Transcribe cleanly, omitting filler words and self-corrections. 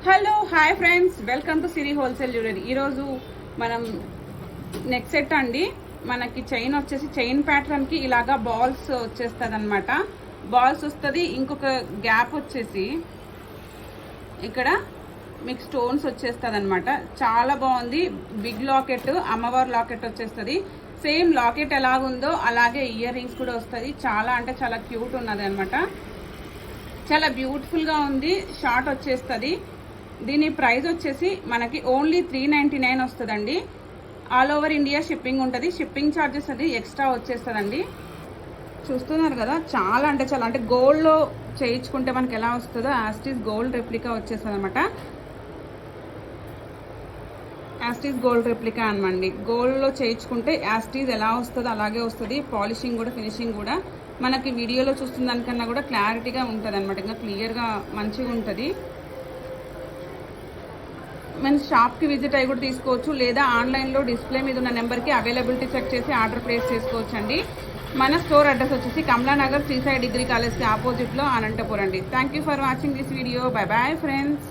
Hello hi friends, welcome to Siri wholesale jewellery. ఈరోజు మనం neck set అండి. మనకి చైన్ వచ్చేసి చైన్ ప్యాటర్న్కి ఇలాగా బాల్స్ వచ్చేస్తుంది అనమాట. బాల్స్ వస్తుంది. ఇంకొక గ్యాప్ వచ్చేసి ఇక్కడ మీకు స్టోన్స్ వచ్చేస్తుంది అనమాట. చాలా బాగుంది. బిగ్ లాకెట్, అమ్మవారి లాకెట్ వచ్చేస్తుంది. సేమ్ లాకెట్ ఎలాగుందో అలాగే ఇయర్ రింగ్స్ కూడా వస్తుంది. చాలా అంటే చాలా క్యూట్ ఉన్నది అనమాట. చాలా బ్యూటిఫుల్గా ఉంది. షార్ట్ వచ్చేస్తుంది. దీని ప్రైస్ వచ్చేసి మనకి ఓన్లీ 399 వస్తుందండి. ఆల్ ఓవర్ ఇండియా షిప్పింగ్ ఉంటుంది. షిప్పింగ్ ఛార్జెస్ అది ఎక్స్ట్రా వచ్చేస్తుందండి. చూస్తున్నారు కదా, చాలా అంటే చాలా అంటే గోల్డ్లో చేయించుకుంటే మనకి ఎలా వస్తుందో యాస్టీస్ గోల్డ్ రెప్లికా వచ్చేస్తుంది అనమాట. యాస్టీస్ గోల్డ్ రెప్లికా అనమండి. గోల్డ్లో చేయించుకుంటే యాస్టీస్ ఎలా వస్తుందో అలాగే వస్తుంది. పాలిషింగ్ కూడా, ఫినిషింగ్ కూడా మనకి వీడియోలో చూస్తున్న దానికన్నా కూడా క్లారిటీగా ఉంటుంది అనమాట. ఇంకా క్లియర్గా మంచిగా ఉంటుంది. మన షాప్కి విజిట్ అయ్యి కూడా తీసుకోవచ్చు, లేదా ఆన్లైన్లో డిస్ప్లే మీద ఉన్న నెంబర్కి అవైలబిలిటీ చెక్ చేసి ఆర్డర్ ప్లేస్ చేసుకోవచ్చు అండి. మన స్టోర్ అడ్రస్ వచ్చేసి కమలానగర్ శ్రీసాయి డిగ్రీ కాలేజ్కి ఆపోజిట్లో అనంతపురం అండి. Thank you for watching this video. Bye bye friends.